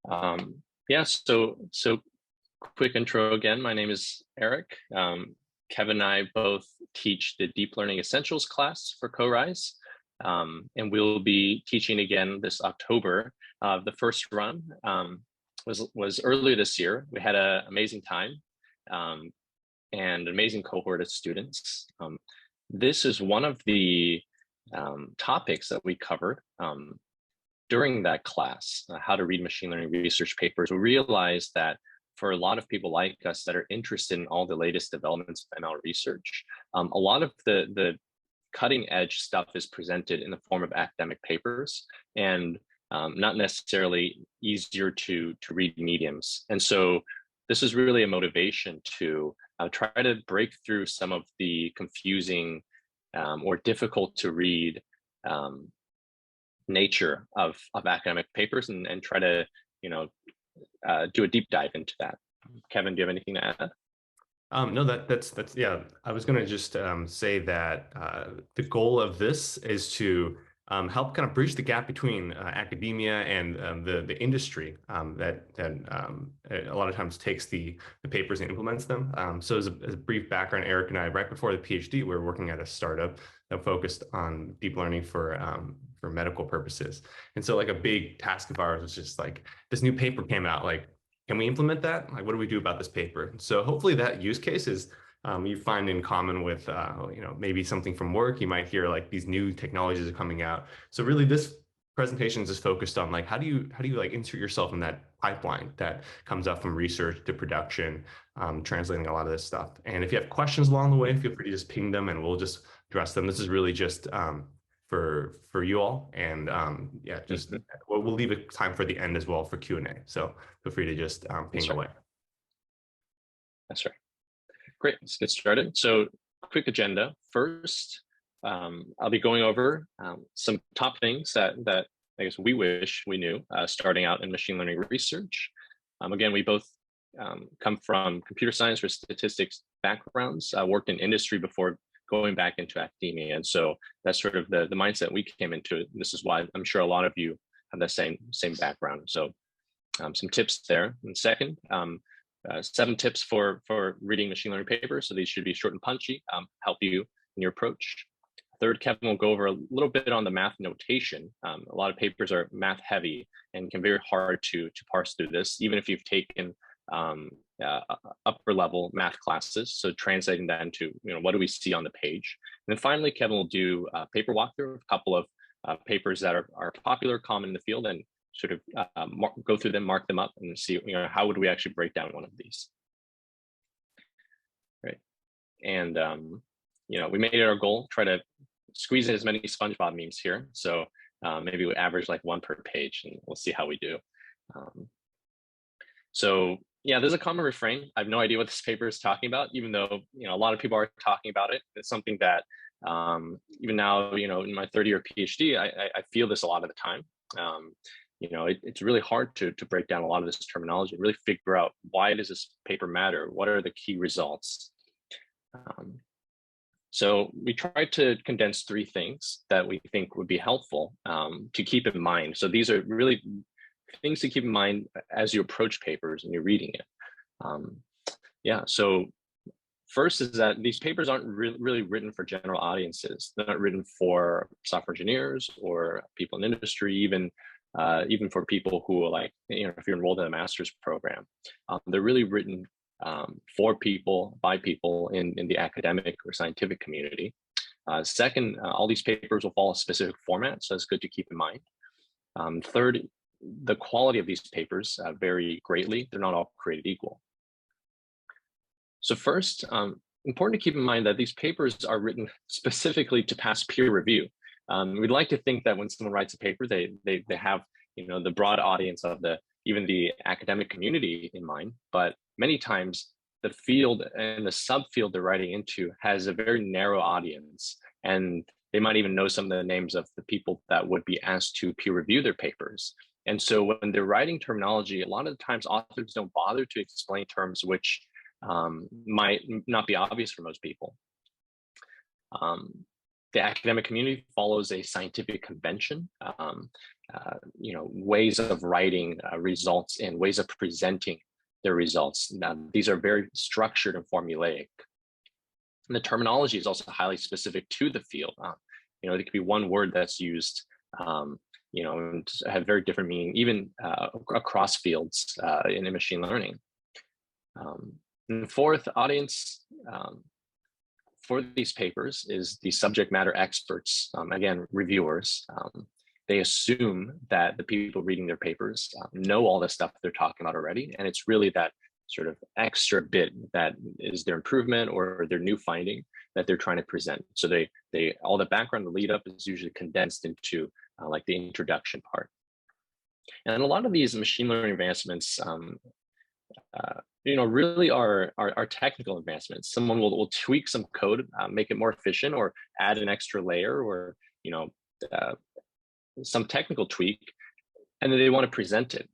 Yeah, so quick intro again. My name is Eric. Kevin and I both teach the Deep Learning Essentials class for CoRise, and we'll be teaching again this October. The first run was earlier this year. We had an amazing time and an amazing cohort of students. This is one of the topics that we covered during that class, how to read machine learning research papers. We realized that for a lot of people like us that are interested in all the latest developments of ML research, a lot of the cutting edge stuff is presented in the form of academic papers and not necessarily easier to read mediums. And so this is really a motivation to try to break through some of the confusing or difficult to read nature of academic papers and try to, do a deep dive into that. Kevin, do you have anything to add? No, that's yeah. I was going to just say that the goal of this is to help kind of bridge the gap between academia and the industry that a lot of times takes the papers and implements them. So as a brief background, Eric and I, right before the PhD, we were working at a startup that focused on deep learning for medical purposes. And so like a big task of ours was just like, this new paper came out, like, can we implement that? Like, what do we do about this paper? So hopefully that use case is you find in common with, maybe something from work. You might hear like these new technologies are coming out. So really this presentation is just focused on like, how do you like insert yourself in that pipeline that comes up from research to production, translating a lot of this stuff. And if you have questions along the way, feel free to just ping them and we'll just address them. This is really just for you all, and yeah, just we'll leave a time for the end as well for Q&A. So feel free to just ping away. That's right. Great, let's get started. So quick agenda. First, I'll be going over some top things that I guess we wish we knew starting out in machine learning research. Again, we both come from computer science or statistics backgrounds, worked in industry before going back into academia. And so that's sort of the mindset we came into. This is why I'm sure a lot of you have the same background. So some tips there. And second, 7 tips for reading machine learning papers. So these should be short and punchy, help you in your approach. Third, Kevin will go over a little bit on the math notation. A lot of papers are math heavy and can be very hard to parse through this, even if you've taken upper level math classes. So translating that into, what do we see on the page? And then finally, Kevin will do a paper walkthrough, a couple of papers that are popular, common in the field, and sort of go through them, mark them up, and see, how would we actually break down one of these? Right. And, we made it our goal, try to squeeze in as many SpongeBob memes here. So maybe we average like 1 per page, and we'll see how we do. So yeah, there's a common refrain. I have no idea what this paper is talking about, even though, a lot of people are talking about it. It's something that even now, in my third-year PhD, I feel this a lot of the time. It's really hard to break down a lot of this terminology, really figure out why does this paper matter? What are the key results? So we tried to condense 3 things that we think would be helpful to keep in mind. So these are really things to keep in mind as you approach papers and you're reading it. So first is that these papers aren't really written for general audiences. They're not written for software engineers or people in industry, even for people who are like, if you're enrolled in a master's program. They're really written for people, by people in the academic or scientific community. Second, all these papers will follow a specific format, so it's good to keep in mind. Third, the quality of these papers vary greatly. They're not all created equal. So first, important to keep in mind that these papers are written specifically to pass peer review. We'd like to think that when someone writes a paper, they have the broad audience of even the academic community in mind, but many times the field and the subfield they're writing into has a very narrow audience, and they might even know some of the names of the people that would be asked to peer review their papers. And so when they're writing terminology, a lot of the times authors don't bother to explain terms which might not be obvious for most people. The academic community follows a scientific convention, ways of writing results and ways of presenting their results. Now, these are very structured and formulaic. And the terminology is also highly specific to the field. There could be one word that's used, and have very different meaning, even across fields in machine learning. And the fourth audience for these papers is the subject matter experts, again, reviewers. They assume that the people reading their papers know all the stuff they're talking about already, and it's really that sort of extra bit that is their improvement or their new finding that they're trying to present. So they all the background, the lead up is usually condensed into like the introduction part. And a lot of these machine learning advancements, really are technical advancements. Someone will tweak some code, make it more efficient, or add an extra layer, or some technical tweak, and then they want to present it.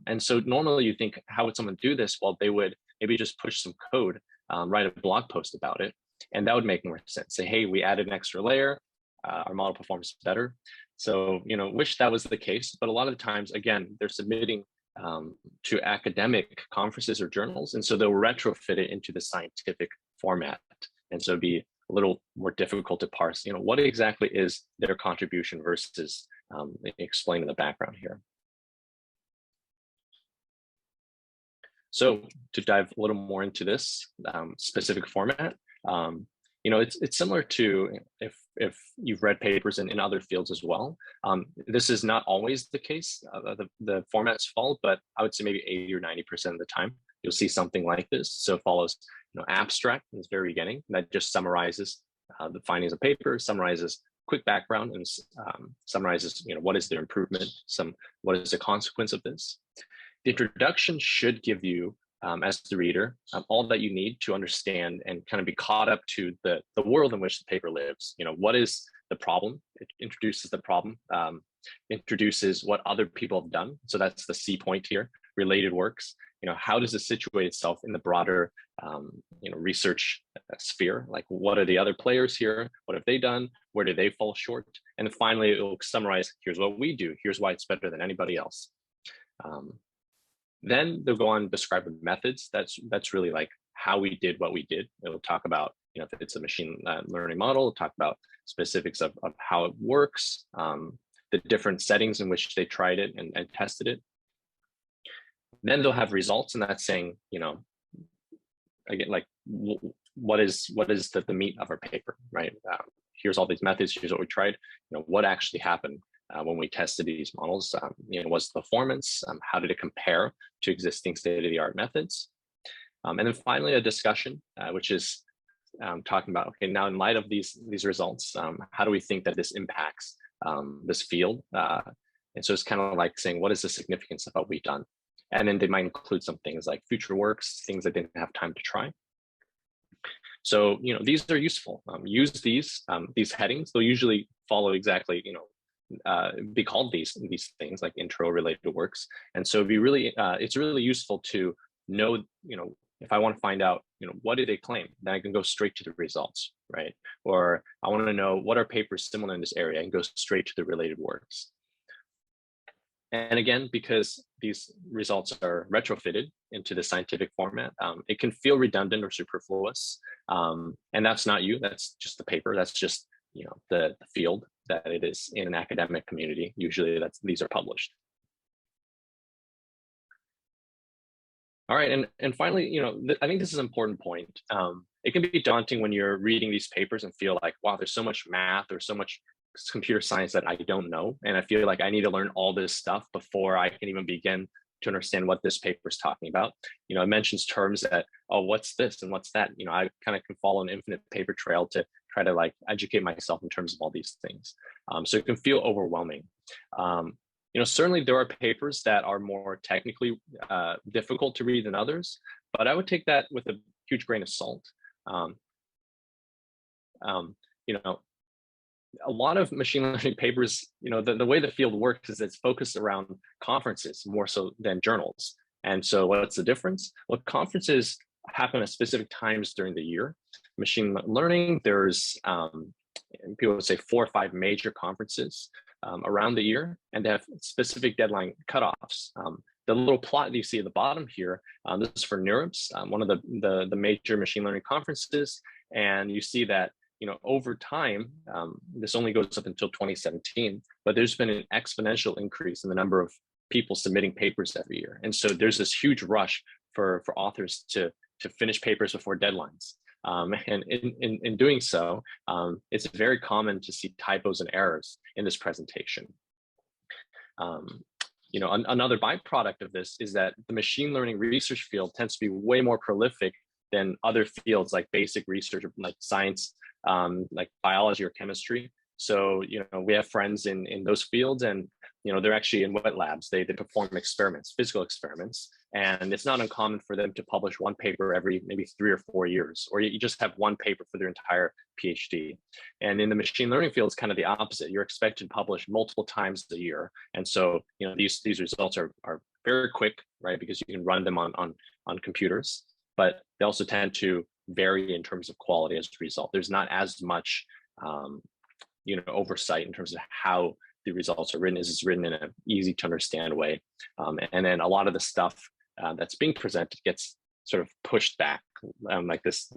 And so normally you think, how would someone do this? Well, they would maybe just push some code, write a blog post about it, and that would make more sense. Say, hey, we added an extra layer, our model performs better. So, wish that was the case, but a lot of the times, again, they're submitting to academic conferences or journals, and so they'll retrofit it into the scientific format. And so it'd be a little more difficult to parse, what exactly is their contribution versus explaining the background here. So to dive a little more into this specific format, it's similar to if you've read papers in other fields as well. This is not always the case, the formats follow, but I would say maybe 80 or 90% of the time, you'll see something like this. So it follows, abstract in the very beginning, that just summarizes the findings of paper, summarizes quick background, and summarizes, what is their improvement, what is the consequence of this. The introduction should give you, as the reader, all that you need to understand and kind of be caught up to the world in which the paper lives. What is the problem? It introduces the problem, introduces what other people have done. So that's the C point here, related works. How does it situate itself in the broader, research sphere? Like, what are the other players here? What have they done? Where do they fall short? And then finally, it will summarize, here's what we do. Here's why it's better than anybody else. Then they'll go on and describe the methods. That's really like how we did what we did. It'll talk about, if it's a machine learning model, it'll talk about specifics of how it works, the different settings in which they tried it and tested it. Then they'll have results, and that's saying, again, like what is the meat of our paper, right? Here's all these methods. Here's what we tried. What actually happened when we tested these models? What's the performance? How did it compare to existing state-of-the-art methods? And then finally, a discussion, which is talking about, okay, now in light of these results, how do we think that this impacts this field? And so it's kind of like saying, what is the significance of what we've done? And then they might include some things like future works, things that didn't have time to try. So, these are useful. Use these headings. They'll usually follow exactly, be called these things like intro related works. And so it's really useful to know, if I want to find out, what do they claim, then I can go straight to the results, right? Or I want to know what are papers similar in this area, and go straight to the related works. And again, because these results are retrofitted into the scientific format, it can feel redundant or superfluous. And that's not you, that's just the paper. That's just, the field that it is in an academic community. Usually these are published. All right, and finally, I think this is an important point. It can be daunting when you're reading these papers and feel like, wow, there's so much math, there's so much computer science that I don't know. And I feel like I need to learn all this stuff before I can even begin to understand what this paper is talking about. It mentions terms that, oh, what's this and what's that? I kind of can follow an infinite paper trail to try to like educate myself in terms of all these things. So it can feel overwhelming. Certainly there are papers that are more technically difficult to read than others, but I would take that with a huge grain of salt. A lot of machine learning papers, the way the field works is it's focused around conferences more so than journals. And so what's the difference? Well, conferences happen at specific times during the year. Machine learning, there's people would say 4 or 5 major conferences around the year, and they have specific deadline cutoffs. The little plot that you see at the bottom here, this is for NeurIPS, one of the major machine learning conferences, and you see that over time, this only goes up until 2017, but there's been an exponential increase in the number of people submitting papers every year, and so there's this huge rush for authors to finish papers before deadlines. And in doing so, it's very common to see typos and errors in this presentation. Another byproduct of this is that the machine learning research field tends to be way more prolific than other fields like basic research, like science, like biology or chemistry. So, we have friends in those fields, and, they're actually in wet labs. They perform experiments, physical experiments, and it's not uncommon for them to publish one paper every maybe 3 or 4 years, or you just have one paper for their entire PhD. And in the machine learning field, it's kind of the opposite. You're expected to publish multiple times a year. And so, these results are very quick, right? Because you can run them on computers, but they also tend to vary in terms of quality as a result. There's not as much oversight in terms of how the results are written. It's written in an easy to understand way. And then a lot of the stuff that's being presented gets sort of pushed back, like this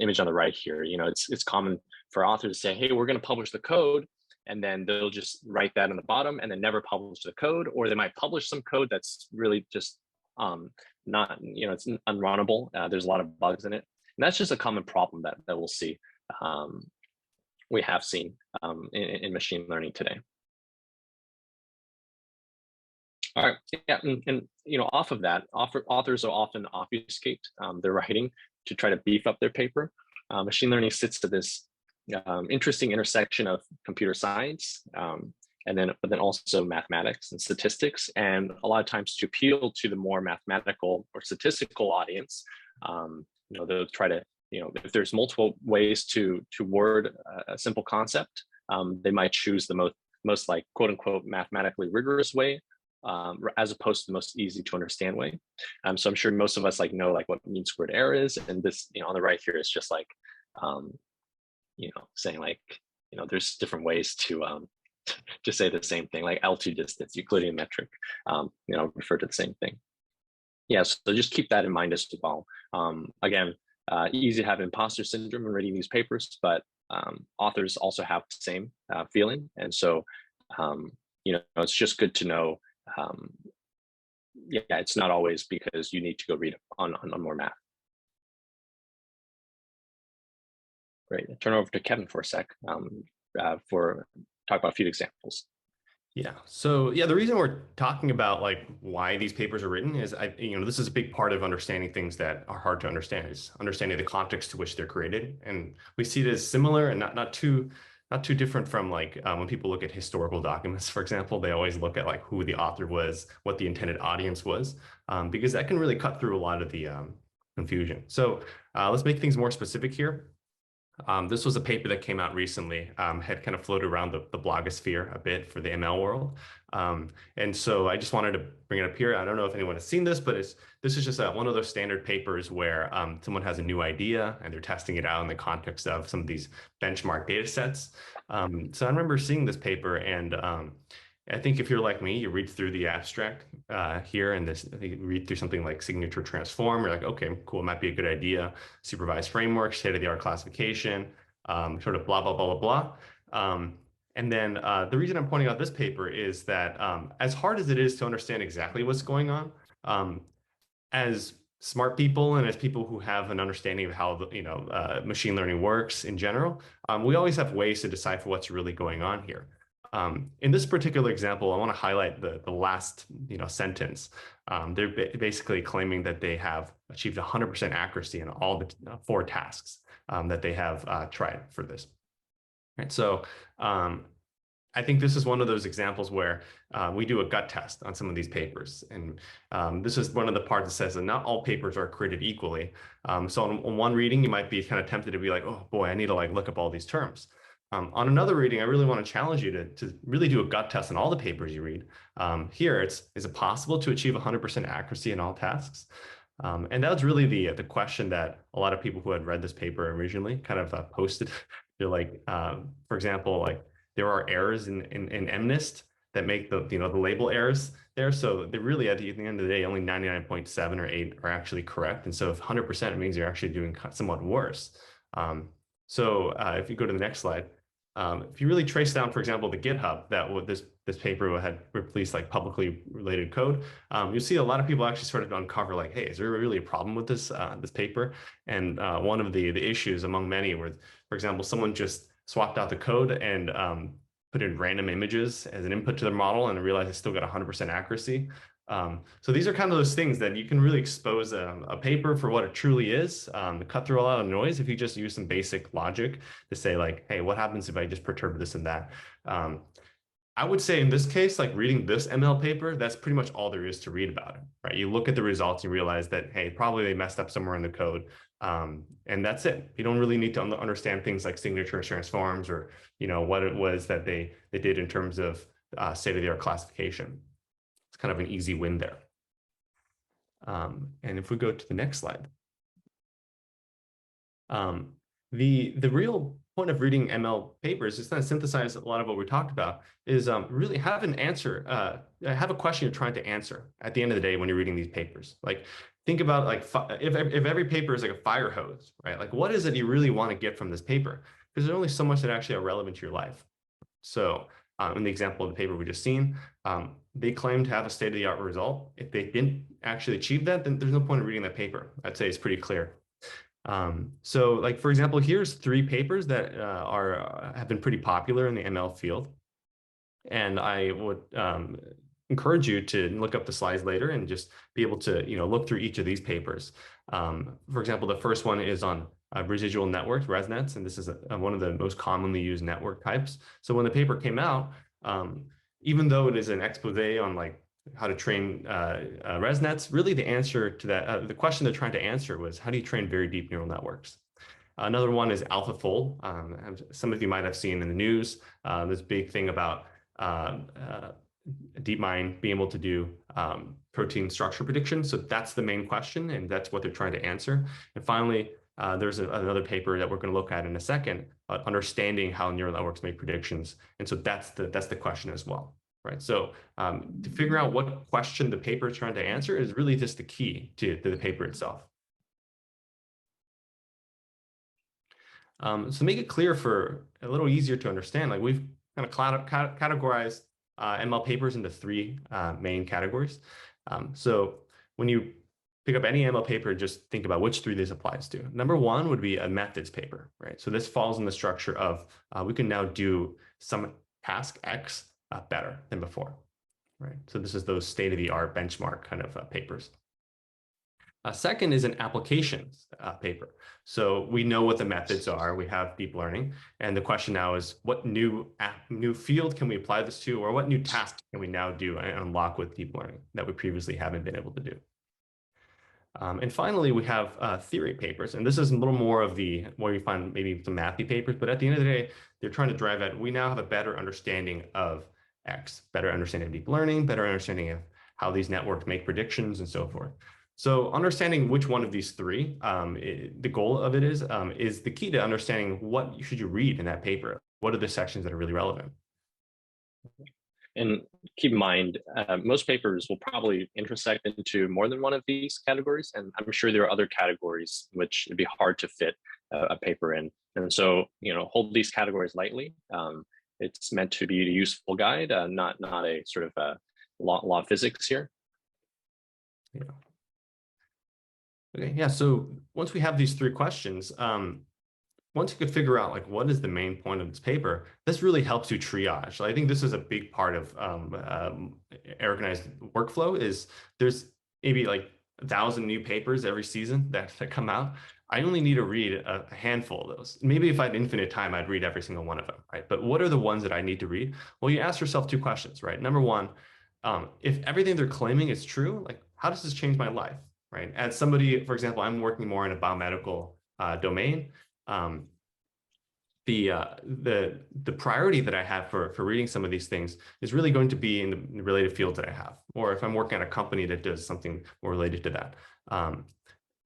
image on the right here. It's common for authors to say, hey, we're going to publish the code, and then they'll just write that in the bottom and then never publish the code, or they might publish some code that's really just not, it's unrunnable. There's a lot of bugs in it. And that's just a common problem that we'll see. We have seen in machine learning today. All right, yeah, and off of that, authors will often obfuscate their writing to try to beef up their paper. Machine learning sits at this interesting intersection of computer science, but then also mathematics and statistics, and a lot of times to appeal to the more mathematical or statistical audience, they'll try to, if there's multiple ways to word a simple concept, they might choose the most like quote unquote mathematically rigorous way, as opposed to the most easy to understand way. So I'm sure most of us know what mean squared error is, and this on the right here is just like saying there's different ways to say the same thing, like L2 distance, Euclidean metric, refer to the same thing. Yeah, so just keep that in mind as well. Again, easy to have imposter syndrome when reading these papers, but authors also have the same feeling, and so it's just good to know. It's not always because you need to go read on more math. Great. I'll turn over to Kevin for a sec for talk about a few examples. Yeah. So the reason we're talking about why these papers are written is this is a big part of understanding things that are hard to understand, is understanding the context to which they're created. And we see it as similar and not too different from when people look at historical documents, for example. They always look at who the author was, what the intended audience was, because that can really cut through a lot of the confusion. So let's make things more specific here. This was a paper that came out recently, had kind of floated around the blogosphere a bit for the ML world. And so I just wanted to bring it up here. I don't know if anyone has seen this, but this is just one of those standard papers where someone has a new idea and they're testing it out in the context of some of these benchmark data sets. So I remember seeing this paper, and I think if you're like me, you read through the abstract here, and you read through something like signature transform. You're like, okay, cool, it might be a good idea. Supervised framework, state-of-the-art classification, sort of blah, blah, blah, blah, blah. And then the reason I'm pointing out this paper is that as hard as it is to understand exactly what's going on, as smart people and as people who have an understanding of how machine learning works in general, we always have ways to decipher what's really going on here. In this particular example, I want to highlight the last sentence. They're basically claiming that they have achieved 100% accuracy in all the 4 tasks that they have tried for this. Right. So I think this is one of those examples where we do a gut test on some of these papers. And this is one of the parts that says that not all papers are created equally. So on one reading, you might be kind of tempted to be like, oh boy, I need to look up all these terms. On another reading, I really want to challenge you to really do a gut test on all the papers you read. Here, is it possible to achieve 100% accuracy in all tasks? And that was really the question that a lot of people who had read this paper originally kind of posted. They're like, for example, there are errors in MNIST that make the label errors there. So they really, at the end of the day, only 99.7 or 8 are actually correct. And so if 100% means you're actually doing somewhat worse. If you go to the next slide, if you really trace down, for example, the GitHub that this paper had released, like publicly related code, you'll see a lot of people actually started to uncover, like, hey, is there really a problem with this paper? And one of the issues among many were, for example, someone just swapped out the code and put in random images as an input to the model and realized it still got 100% accuracy. So these are kind of those things that you can really expose a paper for what it truly is, cut through a lot of noise if you just use some basic logic to say, like, hey, what happens if I just perturb this and that? I would say in this case, like reading this ML paper, that's pretty much all there is to read about it, right? You look at the results, you realize that, hey, probably they messed up somewhere in the code. And that's it. You don't really need to understand things like signature transforms or, what it was that they did in terms of state-of-the-art classification. It's kind of an easy win there. And if we go to the next slide, the real point of reading ML papers is to synthesize a lot of what we talked about is really have an answer, have a question you're trying to answer at the end of the day when you're reading these papers. Like think about like if every paper is like a fire hose, right? Like what is it you really want to get from this paper? Because there's only so much that actually are relevant to your life. So in the example of the paper we just seen, they claim to have a state-of-the-art result. If they didn't actually achieve that, then there's no point in reading that paper. I'd say it's pretty clear. So like, for example, here's 3 papers that have been pretty popular in the ML field. And I would encourage you to look up the slides later and just be able to, look through each of these papers. For example, the first one is on residual networks, ResNets, and this is one of the most commonly used network types. So when the paper came out, even though it is an expose on like how to train ResNets, really the answer to that, the question they're trying to answer was, how do you train very deep neural networks? Another one is AlphaFold. Some of you might have seen in the news this big thing about DeepMind being able to do protein structure prediction. So that's the main question, and that's what they're trying to answer. And finally, there's another paper that we're going to look at in a second, understanding how neural networks make predictions. And so that's the question as well, right? So to figure out what question the paper is trying to answer is really just the key to the paper itself. So make it clear for a little easier to understand, like we've kind of categorized ML papers into 3 main categories. So when you pick up any ML paper, just think about which 3 this applies to. Number 1 would be a methods paper, right? So this falls in the structure of we can now do some task X better than before, right? So this is those state-of-the-art benchmark kind of papers. Second is an applications paper. So we know what the methods are. We have deep learning. And the question now is, what new field can we apply this to? Or what new task can we now do and unlock with deep learning that we previously haven't been able to do? And finally, we have theory papers. And this is a little more of where you find maybe some mathy papers. But at the end of the day, they're trying to drive at, we now have a better understanding of X, better understanding of deep learning, better understanding of how these networks make predictions and so forth. So understanding which one of these 3, the goal of it is the key to understanding what should you read in that paper. What are the sections that are really relevant? And keep in mind, most papers will probably intersect into more than one of these categories. And I'm sure there are other categories which it'd be hard to fit a paper in. And so, hold these categories lightly. It's meant to be a useful guide, not a sort of law of physics here. Yeah. Okay, yeah, so once we have these 3 questions, once you could figure out like what is the main point of this paper, this really helps you triage. So I think this is a big part of organized workflow is there's maybe like 1,000 new papers every season that come out. I only need to read a handful of those. Maybe if I had infinite time, I'd read every single one of them, right? But what are the ones that I need to read? Well, you ask yourself 2 questions, right? Number 1, if everything they're claiming is true, like how does this change my life? Right. As somebody, for example, I'm working more in a biomedical domain. The priority that I have for reading some of these things is really going to be in the related fields that I have, or if I'm working at a company that does something more related to that.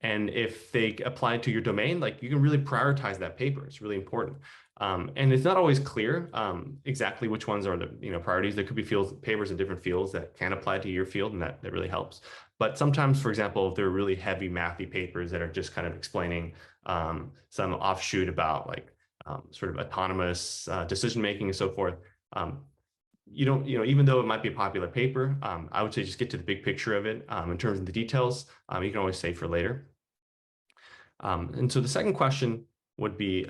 And if they apply to your domain, like you can really prioritize that paper. It's really important. And it's not always clear exactly which ones are the priorities. There could be papers in different fields that can apply to your field, and that really helps. But sometimes, for example, if they're really heavy mathy papers that are just kind of explaining some offshoot about like sort of autonomous decision making and so forth, you don't, even though it might be a popular paper, I would say just get to the big picture of it in terms of the details. You can always save for later. And so the second question would be,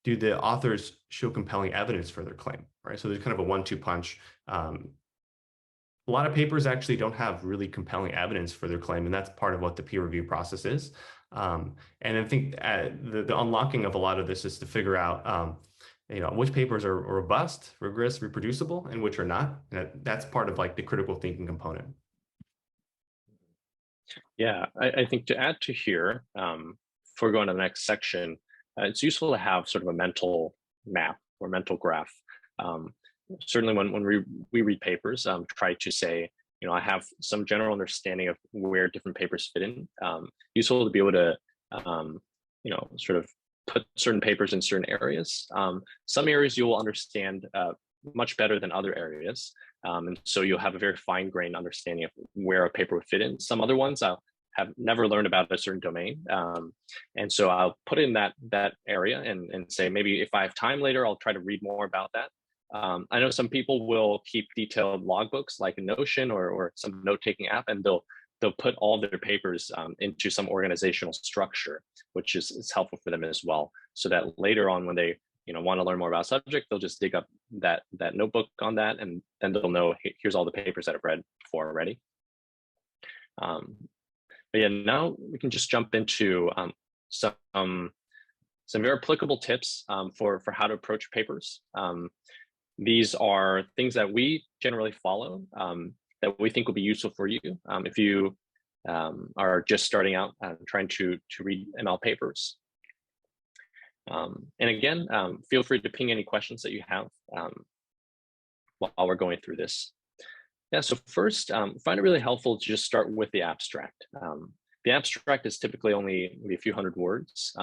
do the authors show compelling evidence for their claim, right? So there's kind of a 1-2 punch. A lot of papers actually don't have really compelling evidence for their claim, and that's part of what the peer review process is. And I think the unlocking of a lot of this is to figure out, which papers are robust, rigorous, reproducible, and which are not. And that's part of like the critical thinking component. Yeah, I think to add to here, before going to the next section, it's useful to have sort of a mental map or mental graph. Certainly when we read papers, try to say, I have some general understanding of where different papers fit in. Useful to be able to, sort of put certain papers in certain areas. Some areas you will understand much better than other areas. And so you'll have a very fine-grained understanding of where a paper would fit in. Some other ones I'll have never learned about a certain domain. And so I'll put in that area and say, maybe if I have time later, I'll try to read more about that. I know some people will keep detailed logbooks like a Notion or some note-taking app, and they'll put all their papers into some organizational structure, which is helpful for them as well. So that later on when they want to learn more about a subject, they'll just dig up that notebook on that, and then they'll know, hey, here's all the papers that I've read before already. But yeah, now we can just jump into some very applicable tips for how to approach papers. These are things that we generally follow that we think will be useful for you if you are just starting out trying to read ML papers. And again, feel free to ping any questions that you have while we're going through this. Yeah, so first, find it really helpful to just start with the abstract. The abstract is typically only maybe a few hundred words.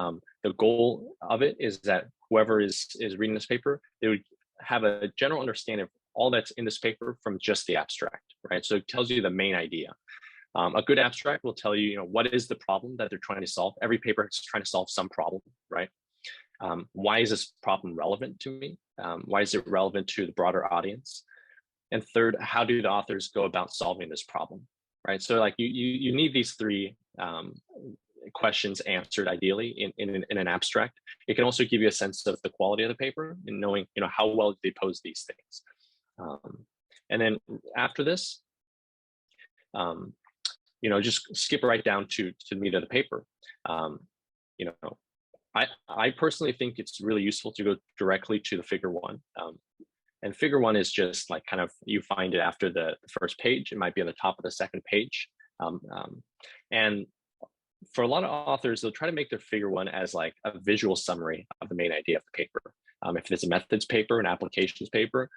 The goal of it is that whoever is reading this paper, they would have a general understanding of all that's in this paper from just the abstract, right? So it tells you the main idea. A good abstract will tell you, what is the problem that they're trying to solve. Every paper is trying to solve some problem, right? Why is this problem relevant to me? Why is it relevant to the broader audience? And third, how do the authors go about solving this problem, right? So like you need these three questions answered ideally in an abstract. It can also give you a sense of the quality of the paper and knowing, how well they pose these things. And then after this, just skip right down to the meat of the paper. I personally think it's really useful to go directly to the figure one. And figure one is just like kind of, you find it after the first page. It might be on the top of the second page. And for a lot of authors, they'll try to make their figure one as like a visual summary of the main idea of the paper. If it's a methods paper, an applications paper,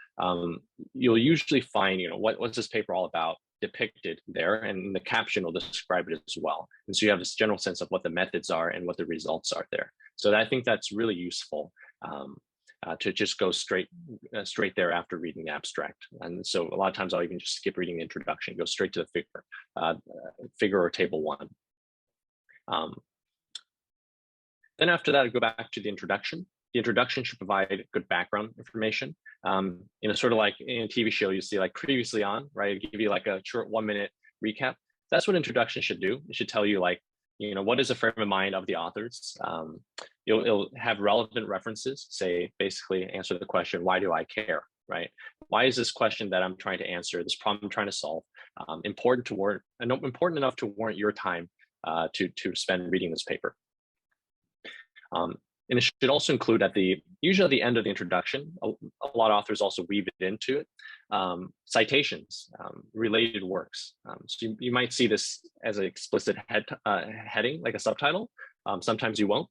you'll usually find, what's this paper all about depicted there, and the caption will describe it as well. And so you have this general sense of what the methods are and what the results are there. So I think that's really useful to just go straight there after reading the abstract. And so a lot of times I'll even just skip reading the introduction, go straight to the figure or table one. Then after that, I go back to the introduction. The introduction should provide good background information. Sort of like in a TV show, you see like previously on, right? It'll give you like a short 1-minute recap. That's what introduction should do. It should tell you like, what is the frame of mind of the authors? It'll have relevant references, say, basically answer the question, why do I care, right? Why is this question that I'm trying to answer, this problem I'm trying to solve, important enough to warrant your time to spend reading this paper? And it should also include usually at the end of the introduction, a lot of authors also weave it into it, citations, related works. So you might see this as an explicit heading, like a subtitle. Sometimes you won't,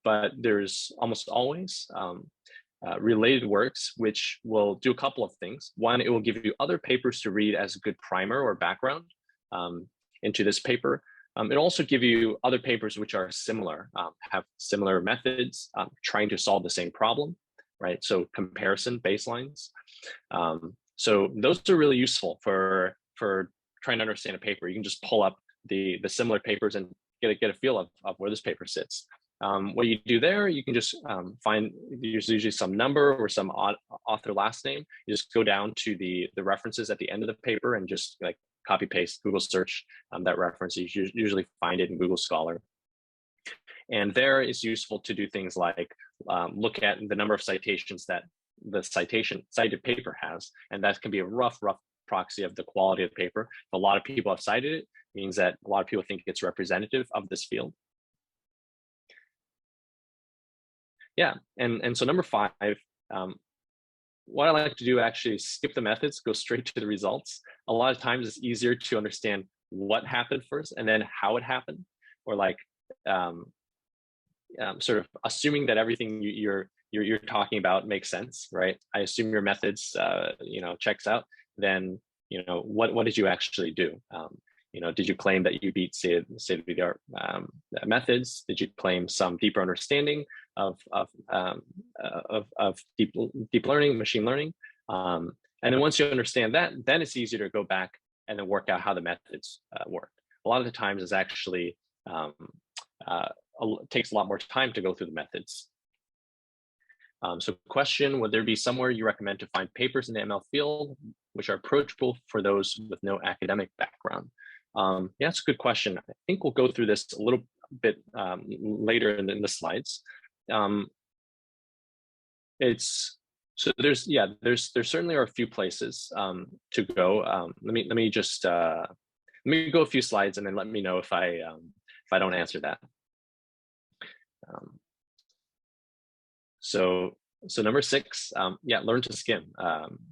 but there's almost always related works, which will do a couple of things. One, it will give you other papers to read as a good primer or background into this paper. It also give you other papers which are similar, have similar methods, trying to solve the same problem. right? So comparison baselines. So those are really useful for trying to understand a paper. You can just pull up the similar papers and get a feel of where this paper sits. What you do there, you can just find, there's usually some number or some author last name. You just go down to the references at the end of the paper and just like copy paste, Google search that reference. You usually find it in Google Scholar. And there it's useful to do things like look at the number of citations that the cited paper has, and that can be a rough proxy of the quality of the paper. If a lot of people have cited it, means that a lot of people think it's representative of this field. Yeah, and so number 5, what I like to do actually is skip the methods, go straight to the results. A lot of times it's easier to understand what happened first and then how it happened, or like sort of assuming that everything you're talking about makes sense, right? I assume your methods, checks out. Then, what did you actually do? Did you claim that you beat state-of-the-art methods? Did you claim some deeper understanding of deep learning, machine learning? And then once you understand that, then it's easier to go back and then work out how the methods work. A lot of the times it's actually takes a lot more time to go through the methods. So question, would there be somewhere you recommend to find papers in the ML field which are approachable for those with no academic background? Yeah, that's a good question. I think we'll go through this a little bit later in the slides. There's certainly are a few places to go. Let me just let me go a few slides and then let me know if I don't answer that. So number 6, learn to skim.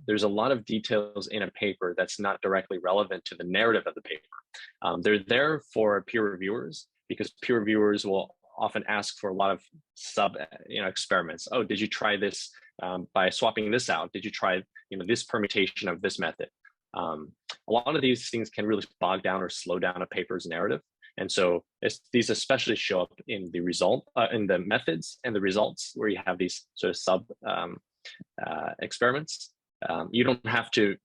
There's a lot of details in a paper that's not directly relevant to the narrative of the paper. They're there for peer reviewers because peer reviewers will often ask for a lot of experiments. Oh, did you try this by swapping this out? Did you try this permutation of this method? A lot of these things can really bog down or slow down a paper's narrative. And so these especially show up in the in the methods and the results, where you have these sort of sub experiments. You don't have to,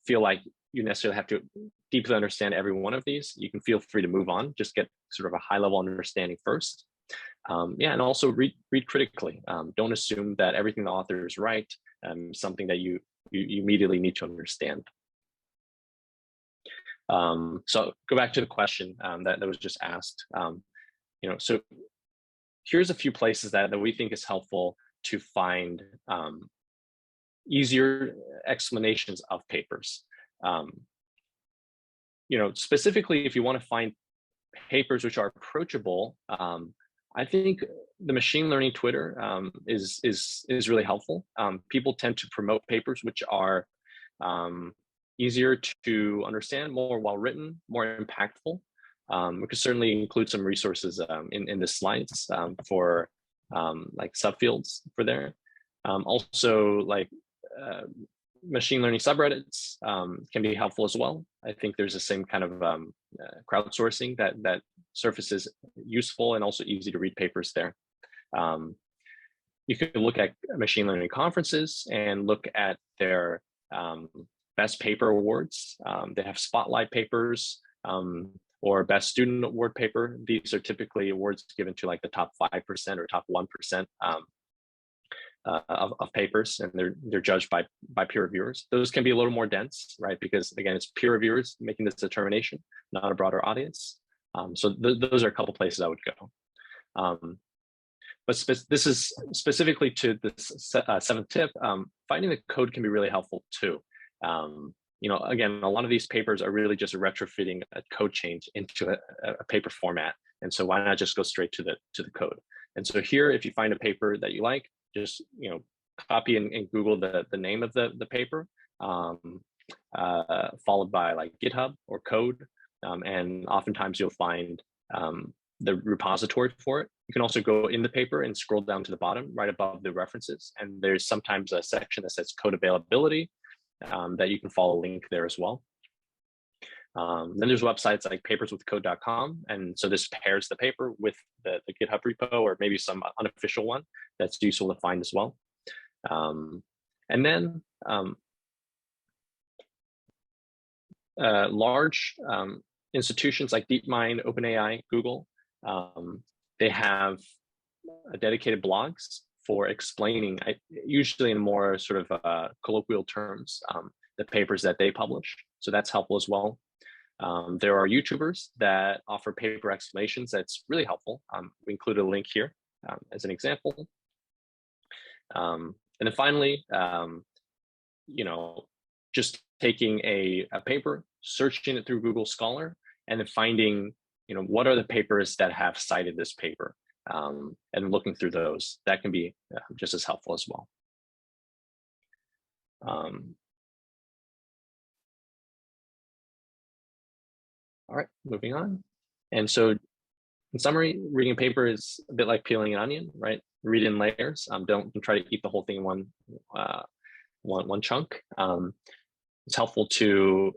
feel like you necessarily have to deeply understand every one of these. You can feel free to move on, just get sort of a high level understanding first. And also read critically. Don't assume that everything the author is right, something that you immediately need to understand. So go back to the question that was just asked. So here's a few places that we think is helpful to find easier explanations of papers. Specifically, if you want to find papers which are approachable, I think the machine learning Twitter is really helpful. People tend to promote papers which are easier to understand, more well-written, more impactful. We could certainly include some resources in the slides for like subfields for there. Also, like machine learning subreddits can be helpful as well. I think there's the same kind of crowdsourcing that surfaces useful and also easy to read papers there. You could look at machine learning conferences and look at their best paper awards. They have spotlight papers or best student award paper. These are typically awards given to like the top 5% or top 1% of papers, and they're judged by peer reviewers. Those can be a little more dense, right? Because again, it's peer reviewers making this determination, not a broader audience. So those are a couple places I would go. But this is specifically to this 7th tip. Finding the code can be really helpful too. Again, a lot of these papers are really just retrofitting a code change into a paper format. And so why not just go straight to the code? And so here, if you find a paper that you like, just copy and Google the name of the paper, followed by like GitHub or code. And oftentimes you'll find the repository for it. You can also go in the paper and scroll down to the bottom right above the references. And there's sometimes a section that says code availability that you can follow a link there as well. Then there's websites like paperswithcode.com. And so this pairs the paper with the GitHub repo or maybe some unofficial one that's useful to find as well. And then large institutions like DeepMind, OpenAI, Google, they have dedicated blogs for explaining, usually in more sort of colloquial terms, the papers that they publish. So that's helpful as well. There are YouTubers that offer paper explanations that's really helpful. We include a link here as an example. And then finally, just taking a paper, searching it through Google Scholar, and then finding, what are the papers that have cited this paper, and looking through those. That can be just as helpful as well. All right, moving on. And so in summary, reading a paper is a bit like peeling an onion, right? Read in layers. Don't try to eat the whole thing in one chunk. It's helpful to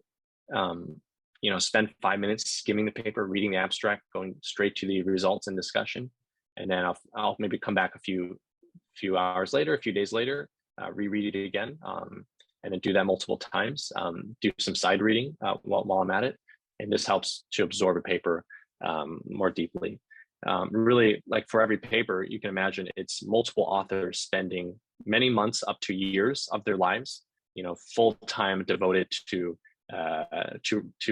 spend 5 minutes skimming the paper, reading the abstract, going straight to the results and discussion, and then I'll maybe come back a few hours later, a few days later, reread it again, and then do that multiple times. Do some side reading while I'm at it, and this helps to absorb a paper more deeply. Really, like for every paper, you can imagine it's multiple authors spending many months up to years of their lives, full time devoted to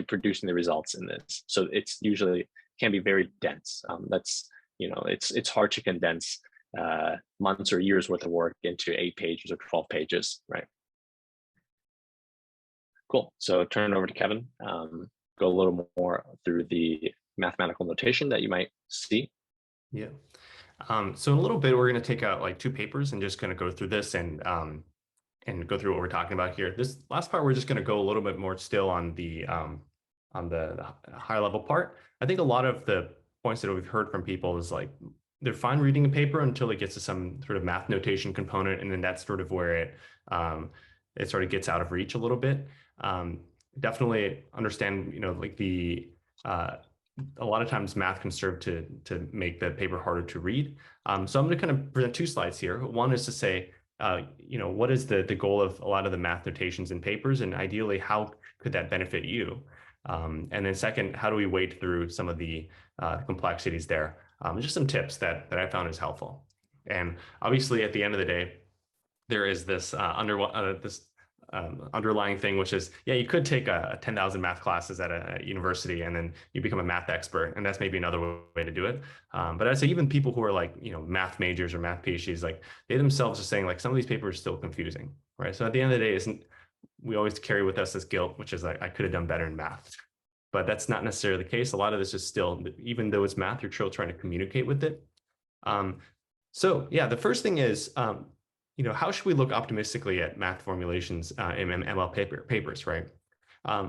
producing the results in this. So it's usually can be very dense. It's hard to condense months or years worth of work into 8 pages or 12 pages, right? Cool. So turn it over to Kevin. Go a little more through the mathematical notation that you might see. Yeah. So in a little bit, we're going to take out like 2 papers and just going to go through this and go through what we're talking about here. This last part, we're just going to go a little bit more still on the high level part. I think a lot of the points that we've heard from people is like they're fine reading a paper until it gets to some sort of math notation component, and then that's sort of where it sort of gets out of reach a little bit. Definitely understand, like a lot of times math can serve to make the paper harder to read. So I'm going to kind of present 2 slides here. One is to say, what is the goal of a lot of the math notations in papers, and ideally, how could that benefit you? And then second, how do we wade through some of the complexities there? Just some tips that I found is helpful. And obviously, at the end of the day, there is this underlying thing, which is, yeah, you could take 10,000 math classes at a university and then you become a math expert, and that's maybe another way to do it. But I'd say even people who are like, math majors or math PhDs, like they themselves are saying like some of these papers are still confusing, right? So at the end of the day, we always carry with us this guilt, which is like, I could have done better in math. But that's not necessarily the case. A lot of this is still, even though it's math, you're still trying to communicate with it. So yeah, the first thing is, how should we look optimistically at math formulations in ML papers, right?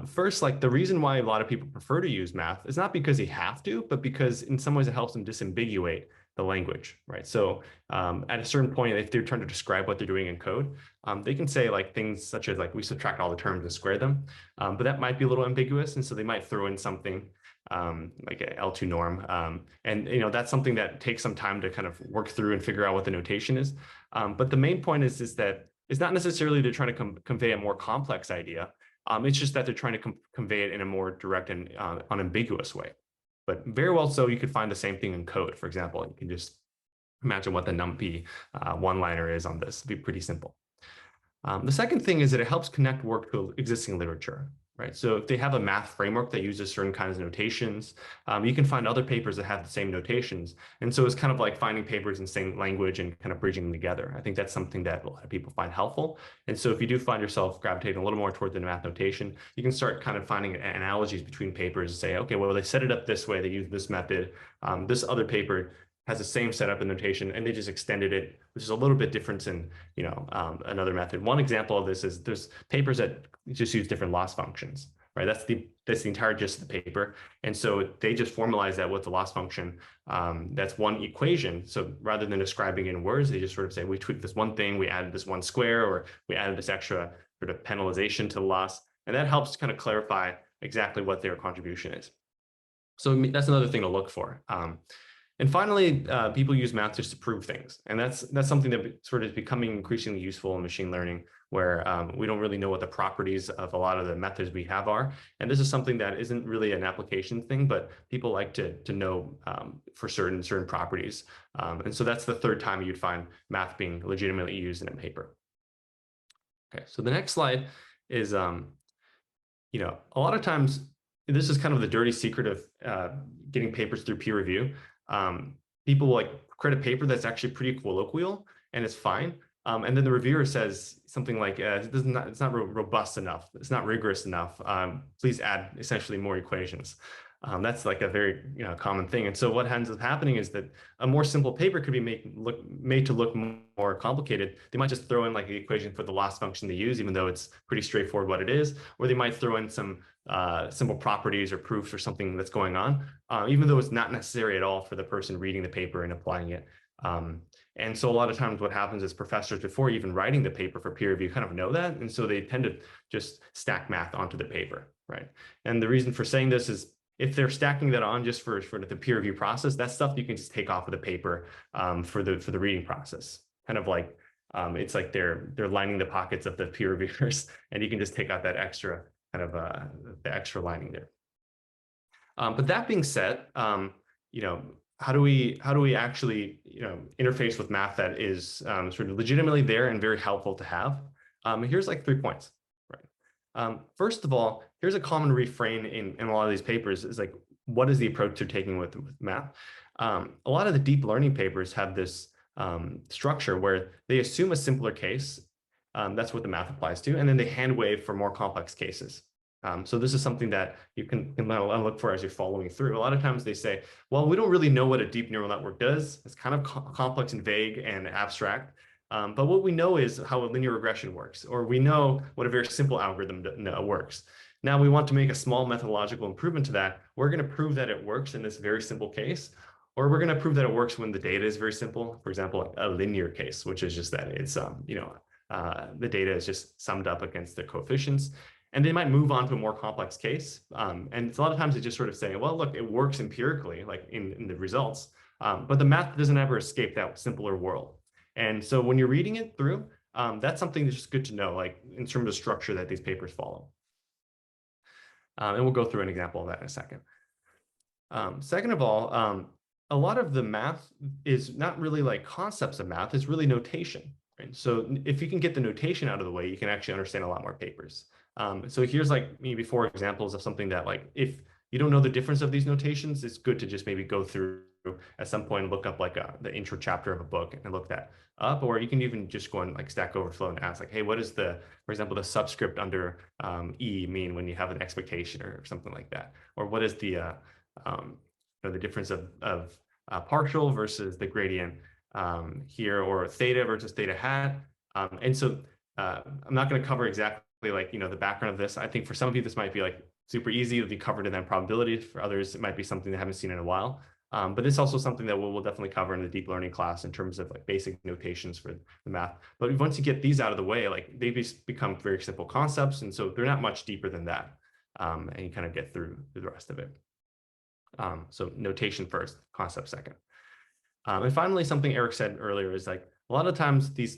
First, like the reason why a lot of people prefer to use math is not because they have to, but because in some ways it helps them disambiguate the language, right? So at a certain point, if they're trying to describe what they're doing in code, they can say like things such as like we subtract all the terms and square them, but that might be a little ambiguous, and so they might throw in something like a L2 norm, and that's something that takes some time to kind of work through and figure out what the notation is. But the main point is that it's not necessarily they're trying to convey a more complex idea. It's just that they're trying to convey it in a more direct and unambiguous way. But very well so, you could find the same thing in code. For example, you can just imagine what the NumPy one-liner is on this. It'd be pretty simple. The second thing is that it helps connect work to existing literature, right? So if they have a math framework that uses certain kinds of notations, you can find other papers that have the same notations. And so it's kind of like finding papers in the same language and kind of bridging them together. I think that's something that a lot of people find helpful. And so if you do find yourself gravitating a little more toward the math notation, you can start kind of finding analogies between papers and say, okay, well, they set it up this way, they use this method. This other paper has the same setup and notation, and they just extended it, which is a little bit different than another method. One example of this is there's papers that just use different loss functions, right? That's the entire gist of the paper, and so they just formalize that with the loss function. That's one equation. So rather than describing it in words, they just sort of say we tweaked this one thing, we added this one square, or we added this extra sort of penalization to the loss, and that helps kind of clarify exactly what their contribution is. So that's another thing to look for. And finally, people use math just to prove things. And that's something that sort of is becoming increasingly useful in machine learning, where we don't really know what the properties of a lot of the methods we have are. And this is something that isn't really an application thing, but people like to know for certain properties. And so that's the third time you'd find math being legitimately used in a paper. Okay, so the next slide is, a lot of times, this is kind of the dirty secret of getting papers through peer review. People will like create a paper that's actually pretty colloquial and it's fine. And then the reviewer says something like, it's not robust enough. It's not rigorous enough. Please add essentially more equations. That's like a very common thing. And so what ends up happening is that a more simple paper could be made to look more complicated. They might just throw in like the equation for the loss function they use, even though it's pretty straightforward what it is, or they might throw in some simple properties or proofs or something that's going on, even though it's not necessary at all for the person reading the paper and applying it. And so a lot of times what happens is professors, before even writing the paper for peer review, kind of know that. And so they tend to just stack math onto the paper, right? And the reason for saying this is if they're stacking that on just for the peer review process, that's stuff you can just take off of the paper for the reading process. Kind of like it's like they're lining the pockets of the peer reviewers, and you can just take out that extra kind of the extra lining there. But that being said, how do we actually interface with math that is sort of legitimately there and very helpful to have? Here's like 3 points, right? First of all, here's a common refrain in a lot of these papers is like, what is the approach they're taking with math? A lot of the deep learning papers have this structure where they assume a simpler case. That's what the math applies to, and then they hand wave for more complex cases. So this is something that you can look for as you're following through. A lot of times they say, well, we don't really know what a deep neural network does. It's kind of complex and vague and abstract. But what we know is how a linear regression works, or we know what a very simple algorithm works. Now we want to make a small methodological improvement to that. We're going to prove that it works in this very simple case, or we're going to prove that it works when the data is very simple. For example, a linear case, which is just that it's the data is just summed up against the coefficients. And they might move on to a more complex case. And it's a lot of times they just sort of say, well, look, it works empirically, like in the results, but the math doesn't ever escape that simpler world. And so when you're reading it through, that's something that's just good to know, like in terms of structure that these papers follow. And we'll go through an example of that in a second. Second of all, a lot of the math is not really like concepts of math, it's really notation. Right? So if you can get the notation out of the way, you can actually understand a lot more papers. So here's like maybe 4 examples of something that like, if you don't know the difference of these notations, it's good to just maybe go through at some point and look up like the intro chapter of a book and look that up, or you can even just go and like Stack Overflow and ask like, hey, what is for example, the subscript under E mean when you have an expectation or something like that? Or what is the difference of partial versus the gradient here, or theta versus theta hat. And so I'm not going to cover exactly like, the background of this. I think for some of you, this might be like super easy. It'll be covered in that probability. For others, it might be something they haven't seen in a while. But it's also something that we'll definitely cover in the deep learning class in terms of like basic notations for the math. But once you get these out of the way, like they become very simple concepts. And so they're not much deeper than that. And you kind of get through the rest of it. So notation first, concept second. And finally, something Eric said earlier is like a lot of times these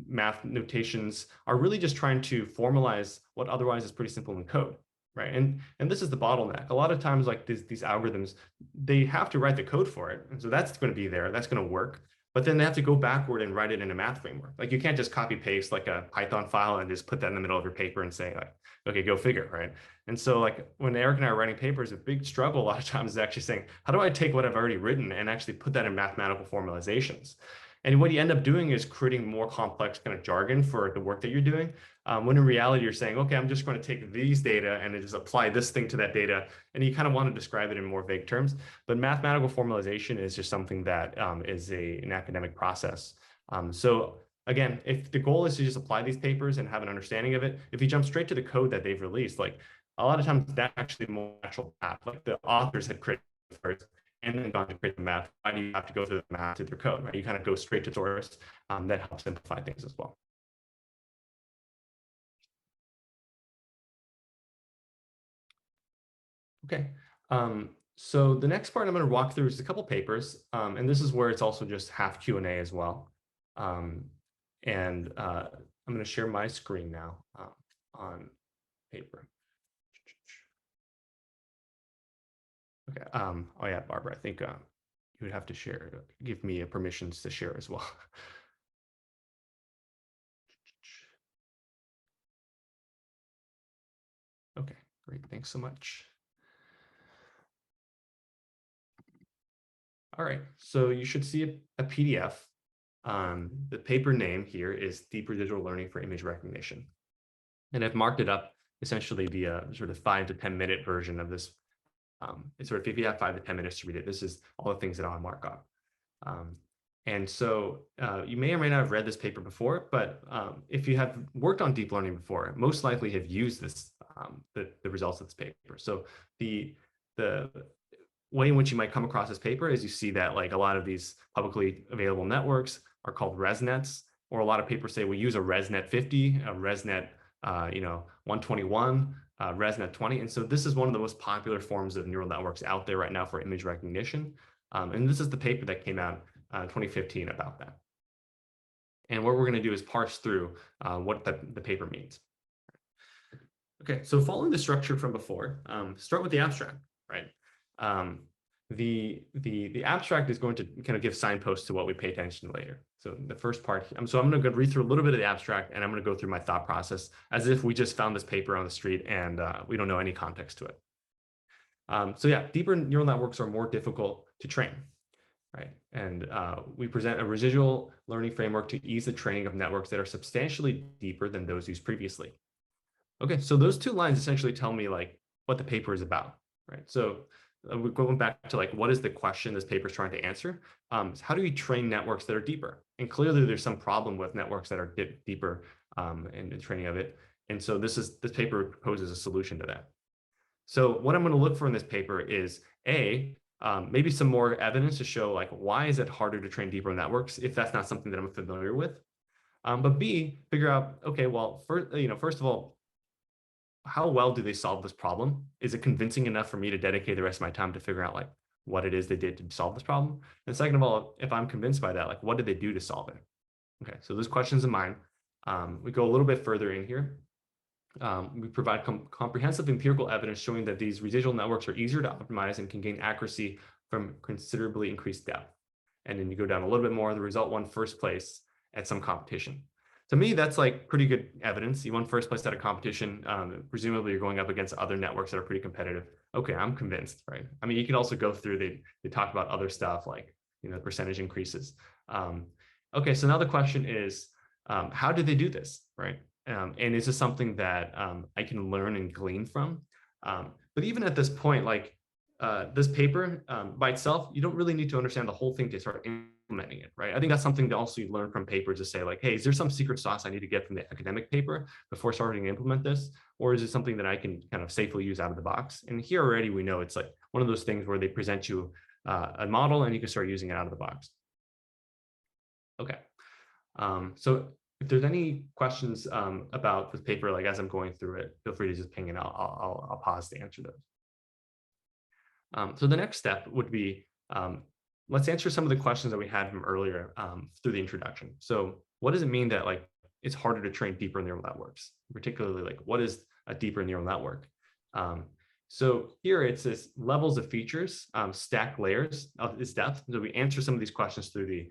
math notations are really just trying to formalize what otherwise is pretty simple in code, right? And this is the bottleneck. A lot of times, like these algorithms, they have to write the code for it, and so that's going to be there, that's going to work. But then they have to go backward and write it in a math framework. Like you can't just copy paste like a Python file and just put that in the middle of your paper and say like, okay, go figure, right? And so like when Eric and I are writing papers, a big struggle a lot of times is actually saying, how do I take what I've already written and actually put that in mathematical formalizations? And what you end up doing is creating more complex kind of jargon for the work that you're doing. When in reality, you're saying, okay, I'm just going to take these data and just apply this thing to that data. And you kind of want to describe it in more vague terms. But mathematical formalization is just something that is an academic process. So again, if the goal is to just apply these papers and have an understanding of it, if you jump straight to the code that they've released, like a lot of times that's actually a more natural path. Like the authors had created first and then gone to create the math. Why do you have to go through the math to their code, right? You kind of go straight to source. That helps simplify things as well. Okay. So the next part I'm going to walk through is a couple papers, and this is where it's also just half Q&A as well. And I'm going to share my screen now on paper. Okay. Oh yeah, Barbara, I think you would have to share, give me permissions to share as well. Okay, great. Thanks so much. All right, so you should see a PDF. The paper name here is Deeper Digital Learning for Image Recognition. And I've marked it up essentially the sort of 5 to 10 minute version of this. It's sort of, if you have 5 to 10 minutes to read it, this is all the things that I'll mark up. And so you may or may not have read this paper before, but if you have worked on deep learning before, most likely have used this, the results of this paper. So the way in which you might come across this paper is you see that like a lot of these publicly available networks are called ResNets, or a lot of papers say we use a ResNet 50, a ResNet 121, ResNet 20. And so this is one of the most popular forms of neural networks out there right now for image recognition. And this is the paper that came out 2015 about that. And what we're going to do is parse through what the paper means. Okay, so following the structure from before, start with the abstract, right? The abstract is going to kind of give signposts to what we pay attention to later. So the first part, so I'm going to read through a little bit of the abstract, and I'm going to go through my thought process as if we just found this paper on the street and we don't know any context to it. So yeah, deeper neural networks are more difficult to train, right? And we present a residual learning framework to ease the training of networks that are substantially deeper than those used previously. Okay, so those two lines essentially tell me like what the paper is about, right? So we're going back to like, what is the question this paper is trying to answer? How do we train networks that are deeper? And clearly there's some problem with networks that are deeper in the training of it. And so this paper proposes a solution to that. So what I'm going to look for in this paper is maybe some more evidence to show like, why is it harder to train deeper networks if that's not something that I'm familiar with? But B, figure out, okay, well, first of all, how well do they solve this problem? Is it convincing enough for me to dedicate the rest of my time to figure out like what it is they did to solve this problem? And second of all, if I'm convinced by that, like what did they do to solve it? Okay, so those questions in mind. We go a little bit further in here. We provide comprehensive empirical evidence showing that these residual networks are easier to optimize and can gain accuracy from considerably increased depth. And then you go down a little bit more, the result won first place at some competition. To me, that's like pretty good evidence. You won first place at a competition. Presumably you're going up against other networks that are pretty competitive. Okay, I'm convinced, right? I mean, you can also go through, they talk about other stuff like, percentage increases. Okay, so now the question is, how did they do this, right? And is this something that I can learn and glean from? But even at this point, like this paper by itself, you don't really need to understand the whole thing to start implementing it, right? I think that's something that also you learn from papers to say like, hey, is there some secret sauce I need to get from the academic paper before starting to implement this? Or is it something that I can kind of safely use out of the box? And here already we know it's like one of those things where they present you a model and you can start using it out of the box. Okay, so if there's any questions about this paper, like as I'm going through it, feel free to just ping it. I'll pause to answer those. So the next step would be, let's answer some of the questions that we had from earlier through the introduction. So what does it mean that like it's harder to train deeper neural networks? Particularly like what is a deeper neural network? So here it says levels of features, stack layers of its depth. So we answer some of these questions through the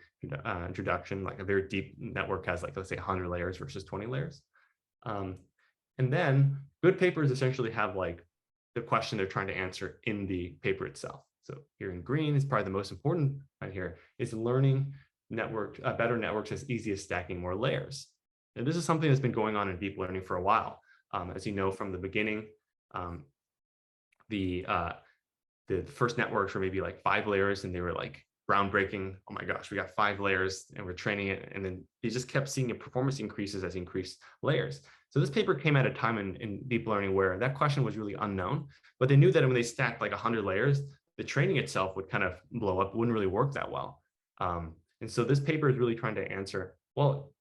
introduction, like a very deep network has like, let's say 100 layers versus 20 layers. And then good papers essentially have like the question they're trying to answer in the paper itself. So here in green is probably the most important right here is learning better networks as easy as stacking more layers. And this is something that's been going on in deep learning for a while. As you know, from the beginning, the first networks were maybe like 5 layers and they were like groundbreaking. Oh my gosh, we got 5 layers and we're training it. And then you just kept seeing performance increases as increased layers. So this paper came at a time in deep learning where that question was really unknown, but they knew that when they stacked like 100 layers, the training itself would kind of blow up, wouldn't really work that well. And so this paper is really trying to answer, well,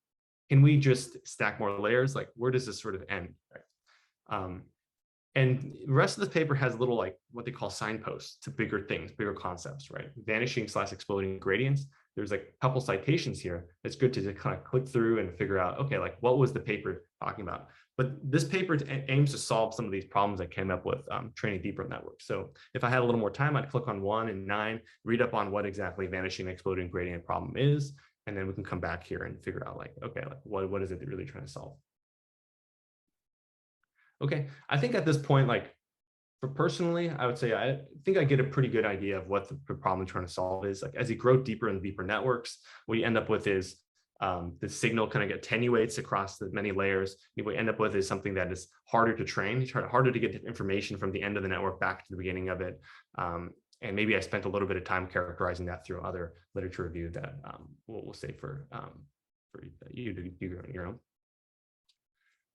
can we just stack more layers? Like where does this sort of end? Right? And the rest of this paper has little like what they call signposts to bigger things, bigger concepts, right? Vanishing/exploding gradients. There's like a couple citations here. It's good to just kind of click through and figure out, okay, like what was the paper talking about? But this paper aims to solve some of these problems I came up with training deeper networks. So if I had a little more time, I'd click on 1 and 9, read up on what exactly vanishing exploding gradient problem is, and then we can come back here and figure out like, okay, like what is it they're really trying to solve? Okay, I think at this point, like for personally, I would say I think I get a pretty good idea of what the problem I'm trying to solve is. Like as you grow deeper and deeper networks, what you end up with is the signal kind of attenuates across the many layers. What you end up with is something that is harder to train, harder to get information from the end of the network back to the beginning of it. And maybe I spent a little bit of time characterizing that through other literature review that we'll say for you to do your own.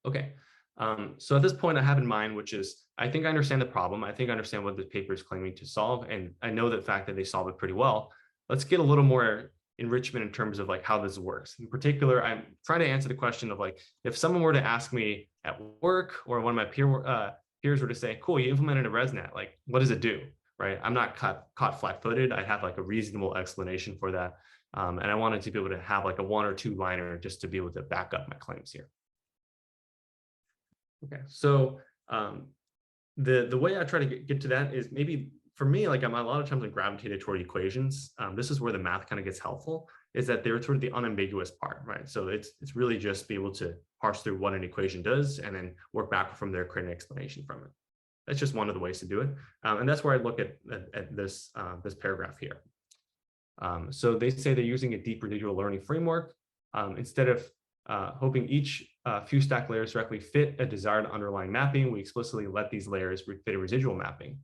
Okay. So at this point I have in mind, which is, I think I understand the problem. I think I understand what this paper is claiming to solve. And I know the fact that they solve it pretty well. Let's get a little more enrichment in terms of like how this works. In particular, I'm trying to answer the question of like, if someone were to ask me at work or one of my peers were to say, cool, you implemented a ResNet, like what does it do? Right? I'm not caught flat-footed. I have like a reasonable explanation for that. And I wanted to be able to have like a 1 or 2 liner just to be able to back up my claims here. Okay, so the way I try to get to that is maybe for me, like I'm a lot of times I gravitated toward equations. This is where the math kind of gets helpful, is that they're sort of the unambiguous part, right? So it's really just be able to parse through what an equation does and then work back from there, create an explanation from it. That's just one of the ways to do it, and that's where I look at this this paragraph here. So they say they're using a deep residual learning framework instead of hoping each few stack layers directly fit a desired underlying mapping. We explicitly let these layers fit a residual mapping.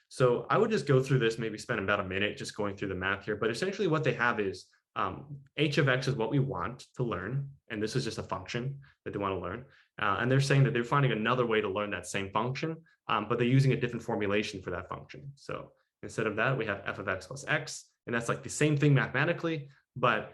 So I would just go through this, maybe spend about a minute just going through the math here. But essentially what they have is h of x is what we want to learn. And this is just a function that they want to learn. And they're saying that they're finding another way to learn that same function, but they're using a different formulation for that function. So instead of that, we have f of x plus x. And that's like the same thing mathematically, but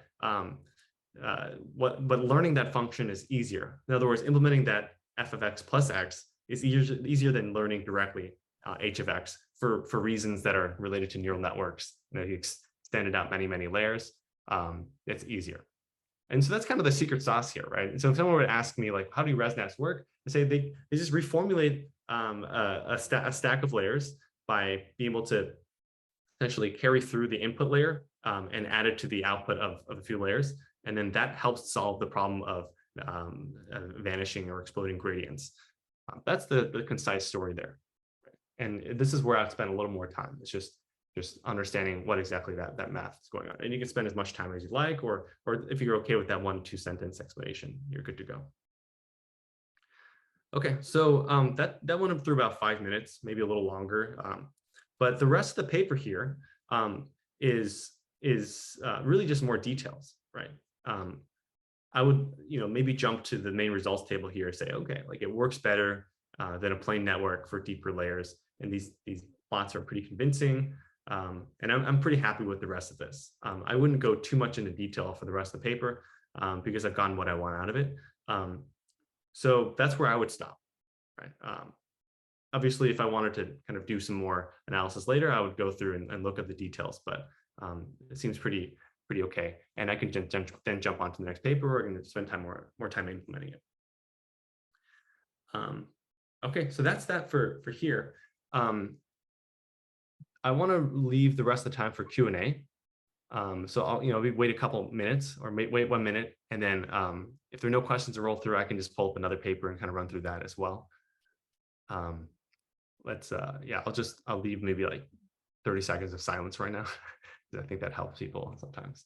learning that function is easier. In other words, implementing that f of x plus x is easier than learning directly h of x for reasons that are related to neural networks. You extend it out many layers. It's easier. And so that's kind of the secret sauce here, right? And so if someone would ask me, like, how do ResNets work? I say they just reformulate a stack of layers by being able to essentially carry through the input layer and add it to the output of a few layers. And then that helps solve the problem of vanishing or exploding gradients. That's the concise story there. And this is where I've spent a little more time. It's just understanding what exactly that math is going on. And you can spend as much time as you like, or if you're okay with that 1 to 2 sentence explanation, you're good to go. Okay, so that went up through about 5 minutes, maybe a little longer. But the rest of the paper here is really just more details, right? I would, maybe jump to the main results table here and say, okay, like it works better than a plain network for deeper layers, and these plots are pretty convincing, and I'm pretty happy with the rest of this. I wouldn't go too much into detail for the rest of the paper because I've gotten what I want out of it. So that's where I would stop, right? Obviously, if I wanted to kind of do some more analysis later, I would go through and look at the details, but it seems pretty okay. And I can then jump onto the next paper and spend more time implementing it. Okay, so that's that for here. I want to leave the rest of the time for Q&A. So I'll wait a couple minutes or wait 1 minute, and then if there are no questions to roll through, I can just pull up another paper and kind of run through that as well. I'll leave maybe like 30 seconds of silence right now. I think that helps people sometimes.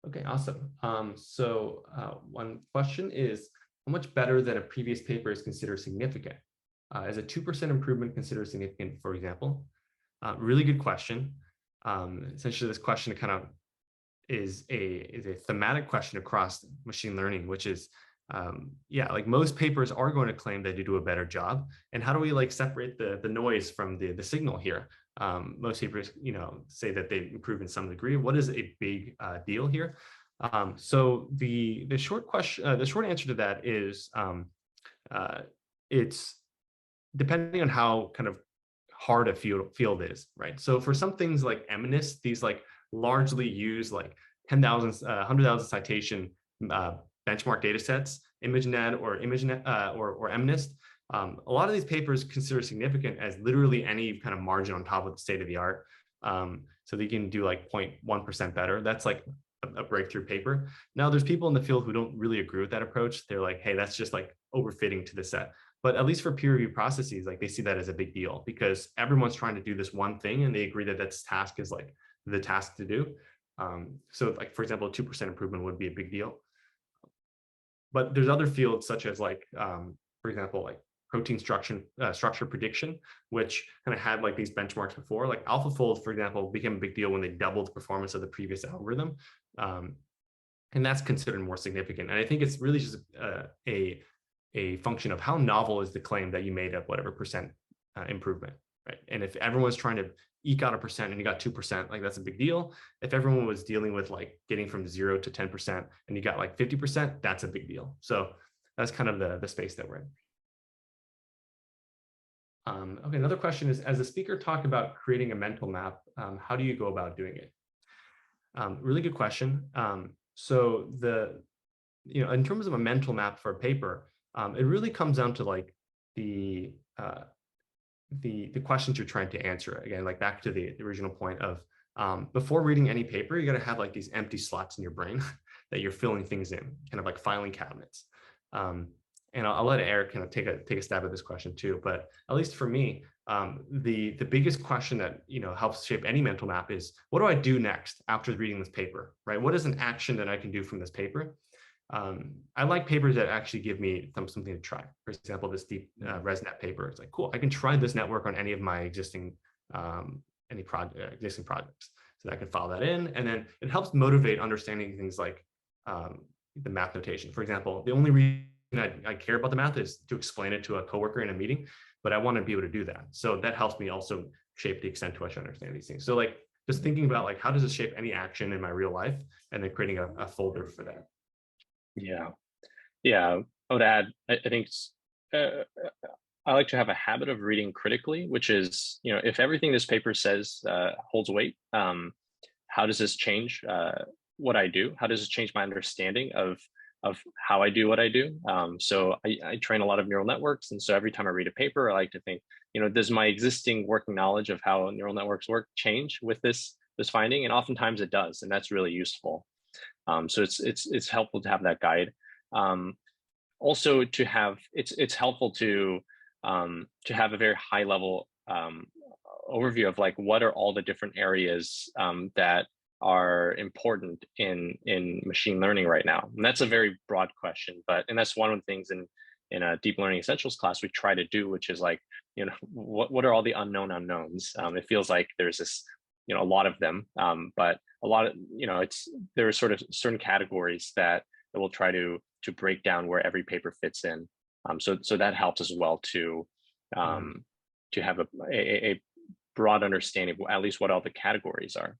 Okay, awesome. So one question is, how much better than a previous paper is considered significant? Is a 2% improvement considered significant, for example? Really good question. Essentially, this question kind of is a thematic question across machine learning, which is, like most papers are going to claim that they do a better job. And how do we like separate the noise from the signal here? Most papers, say that they improve in some degree. What is a big deal here? So the short answer to that is it's depending on how kind of hard a field is, right? So for some things like MNIST, these like largely use like 10,000, 100,000 citation benchmark data sets, ImageNet or ImageNet or MNIST. A lot of these papers consider significant as literally any kind of margin on top of the state of the art. So they can do like 0.1% better. That's like a breakthrough paper. Now there's people in the field who don't really agree with that approach. They're like, hey, that's just like overfitting to the set. But at least for peer review processes, like they see that as a big deal because everyone's trying to do this one thing and they agree that that task is like the task to do. So like, for example, a 2% improvement would be a big deal. But there's other fields such as like, for example, like protein structure prediction, which kind of had like these benchmarks before. Like AlphaFold, for example, became a big deal when they doubled the performance of the previous algorithm. And that's considered more significant. And I think it's really just a function of how novel is the claim that you made of whatever percent improvement, right? And if everyone's trying to eke out a percent and you got 2%, like that's a big deal. If everyone was dealing with like getting from 0 to 10% and you got like 50%, that's a big deal. So that's kind of the space that we're in. Okay, another question is, as the speaker talked about creating a mental map, how do you go about doing it? Really good question. So in terms of a mental map for a paper, it really comes down to like the questions you're trying to answer. Again, like back to the original point of before reading any paper, you got to have like these empty slots in your brain that you're filling things in, kind of like filing cabinets. And I'll let Eric kind of take a stab at this question too. But at least for me, the biggest question that helps shape any mental map is, what do I do next after reading this paper, right? What is an action that I can do from this paper? I like papers that actually give me something to try. For example, this deep ResNet paper. It's like, cool, I can try this network on any of my existing existing projects. So I can file that in, and then it helps motivate understanding things like the math notation. For example, the only reason I care about the math is to explain it to a coworker in a meeting, but I want to be able to do that. So that helps me also shape the extent to which I understand these things. So like just thinking about like, how does this shape any action in my real life, and then creating a folder for that. Yeah. I would add, I think I like to have a habit of reading critically, which is, if everything this paper says holds weight, how does this change what I do? How does it change my understanding of how I do what I do? So I train a lot of neural networks. And so every time I read a paper, I like to think, does my existing working knowledge of how neural networks work change with this finding? And oftentimes it does, and that's really useful. So it's helpful to have that guide. Also to have, it's helpful to have a very high level overview of like, what are all the different areas that are important in machine learning right now? And that's a very broad question, and that's one of the things in a deep learning essentials class we try to do, which is like, what are all the unknown unknowns? It feels like there's this, a lot of them, but a lot of, there are sort of certain categories that we'll try to break down where every paper fits in. So that helps as well to have a broad understanding of at least what all the categories are.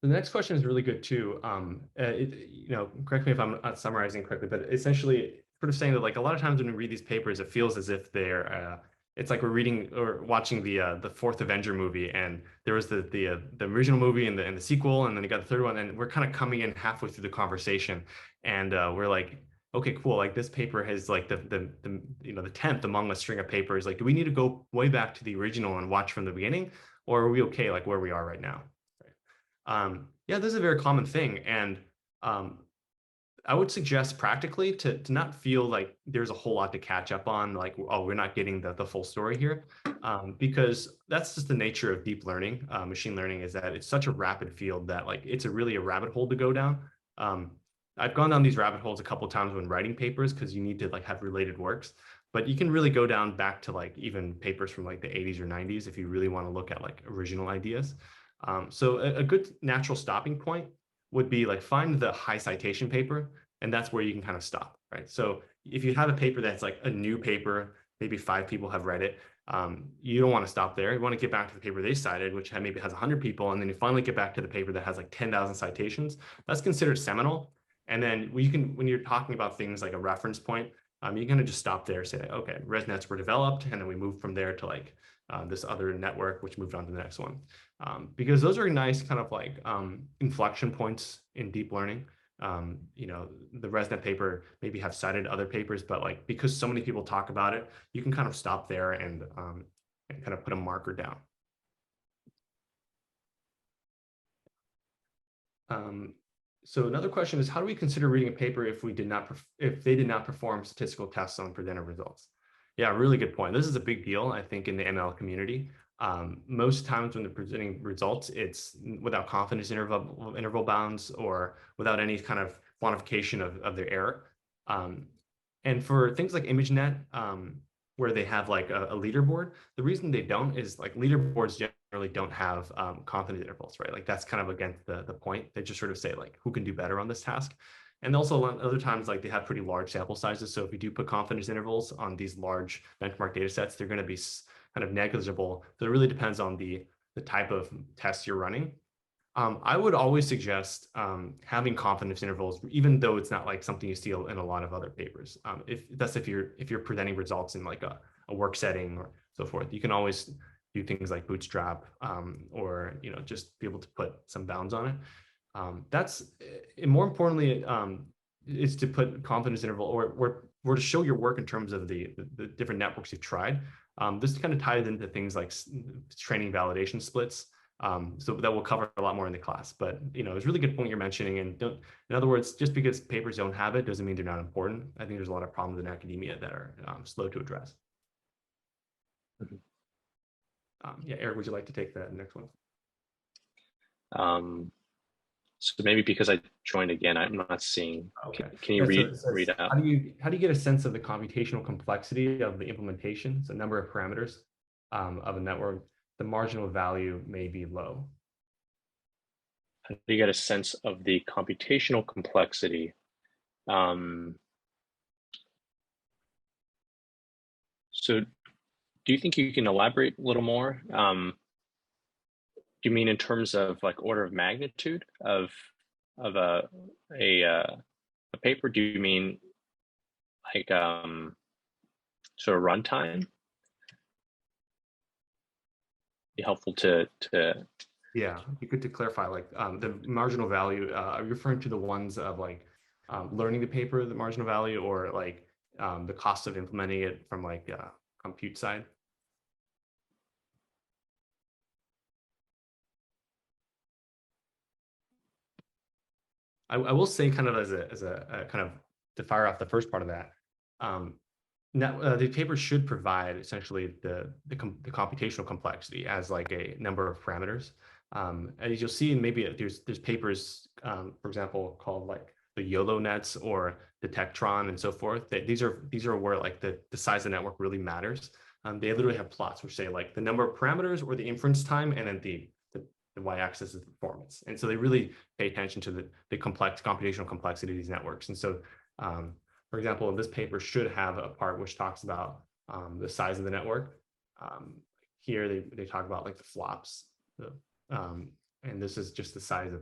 The next question is really good too. Correct me if I'm not summarizing correctly, but essentially sort of saying that like a lot of times when we read these papers, it feels as if they're it's like we're reading or watching the fourth Avenger movie, and there was the original movie and the sequel, and then you got the third one, and we're kind of coming in halfway through the conversation, and we're like, okay, cool, like this paper has like the 10th among a string of papers. Like, do we need to go way back to the original and watch from the beginning, or are we okay like where we are right now? Yeah, this is a very common thing, and I would suggest practically to not feel like there's a whole lot to catch up on, like, oh, we're not getting the full story here, because that's just the nature of deep learning. Machine learning is that it's such a rapid field that like it's really a rabbit hole to go down. I've gone down these rabbit holes a couple of times when writing papers because you need to like have related works, but you can really go down back to like even papers from like the 80s or 90s if you really want to look at like original ideas. So a good natural stopping point would be like find the high citation paper, and that's where you can kind of stop, right? So if you have a paper that's like a new paper, maybe 5 people have read it, You don't want to stop there. You want to get back to the paper they cited, which maybe has 100 people, and then you finally get back to the paper that has like 10,000 citations. That's considered seminal. And then when you're talking about things like a reference point, you kind of just stop there, say, okay, ResNets were developed, and then we move from there to like this other network, which moved on to the next one. Because those are nice kind of like inflection points in deep learning. The ResNet paper maybe have cited other papers, but like because so many people talk about it, you can kind of stop there and kind of put a marker down. So another question is, how do we consider reading a paper if they did not perform statistical tests on presented results? Yeah, really good point. This is a big deal, I think, in the ML community. Most times when they're presenting results, it's without confidence interval bounds or without any kind of quantification of their error. And for things like ImageNet, where they have like a leaderboard, the reason they don't is like leaderboards generally don't have confidence intervals, right? Like that's kind of against the point. They just sort of say like, who can do better on this task? And also other times, like they have pretty large sample sizes. So if you do put confidence intervals on these large benchmark data sets, they're going to be kind of negligible. So it really depends on the type of test you're running. I would always suggest having confidence intervals, even though it's not like something you see in a lot of other papers. If you're presenting results in like a work setting or so forth, you can always do things like bootstrap or just be able to put some bounds on it. And more importantly, is to put confidence interval or to show your work in terms of the different networks you've tried. This kind of ties into things like training validation splits. So that will cover a lot more in the class, but it's a really good point you're mentioning. And in other words, just because papers don't have it doesn't mean they're not important. I think there's a lot of problems in academia that are slow to address. Yeah, Eric, would you like to take the next one? So maybe because I joined again, I'm not seeing. Okay. Can you read out? How do you get a sense of the computational complexity of the implementation? So number of parameters of a network, the marginal value may be low. How do you get a sense of the computational complexity? So do you think you can elaborate a little more? Do you mean in terms of like order of magnitude of a paper? Do you mean like sort of runtime? Be helpful to Yeah, it'd be good to clarify like the marginal value. Are you referring to the ones of like learning the paper, the marginal value, or like the cost of implementing it from like compute side? I will say kind of as a kind of to fire off the first part of that, the paper should provide essentially the computational complexity as like a number of parameters. As you'll see, maybe there's papers, for example, called like the YOLO nets or Detectron and so forth. These are where like the size of the network really matters. They literally have plots which say like the number of parameters or the inference time, and then the y-axis is the performance. And so they really pay attention to the computational complexity of these networks. And so, for example, this paper should have a part which talks about the size of the network. Here they talk about like the flops, and this is just the size of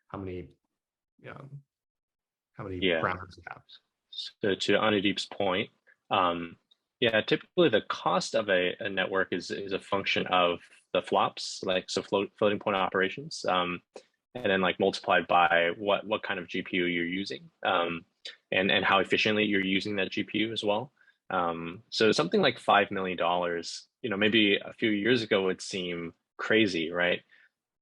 how many parameters you have. So to Anudeep's point, yeah, typically the cost of a network is a function of the flops, like so floating point operations, and then like multiplied by what kind of GPU you're using, and how efficiently you're using that GPU as well. So something like $5 million, maybe a few years ago would seem crazy, right?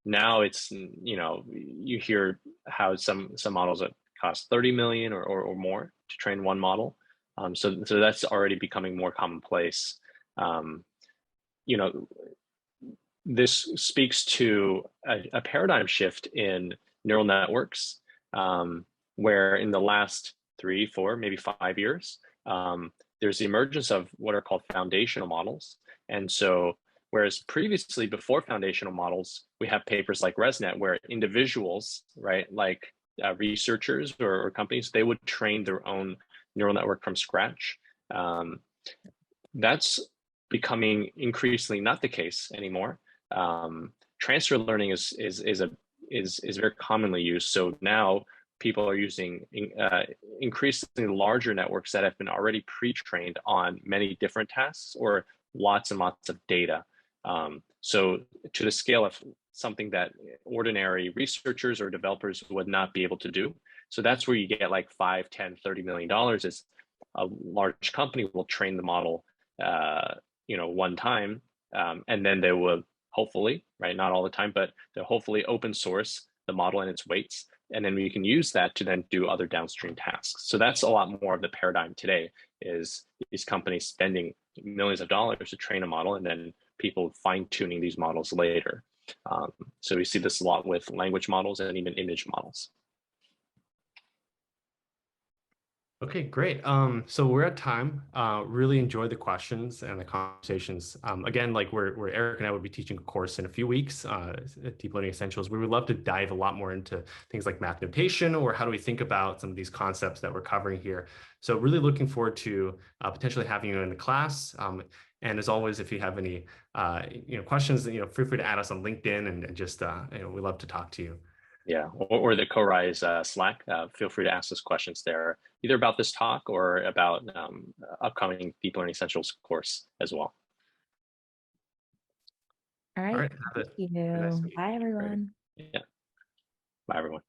Now it's you hear how some models that cost 30 million or more to train one model. So that's already becoming more commonplace. This speaks to a paradigm shift in neural networks, where in the last 3, 4, maybe 5 years, there's the emergence of what are called foundational models. And so whereas previously, before foundational models, we have papers like ResNet where individuals, right, like researchers or companies, they would train their own neural network from scratch. That's becoming increasingly not the case anymore. Transfer learning is very commonly used. So now people are using increasingly larger networks that have been already pre-trained on many different tasks or lots and lots of data. So to the scale of something that ordinary researchers or developers would not be able to do. So that's where you get like $5, $10, $30 million is a large company will train the model, one time, and then they will hopefully, right, not all the time, but they'll hopefully open source the model and its weights, and then we can use that to then do other downstream tasks. So that's a lot more of the paradigm today, is these companies spending millions of dollars to train a model and then people fine-tuning these models later. So we see this a lot with language models and even image models. Okay, great. So we're at time. Really enjoyed the questions and the conversations. Again, like where Eric and I would be teaching a course in a few weeks, Deep Learning Essentials. We would love to dive a lot more into things like math notation, or how do we think about some of these concepts that we're covering here. So really looking forward to potentially having you in the class. And as always, if you have any questions, feel free to add us on LinkedIn, and just we love to talk to you. Yeah, or the Co-Rise Slack. Feel free to ask us questions there, either about this talk or about upcoming Deep Learning Essentials course as well. All right. All right. Thank you. Bye, everyone. Yeah. Bye, everyone.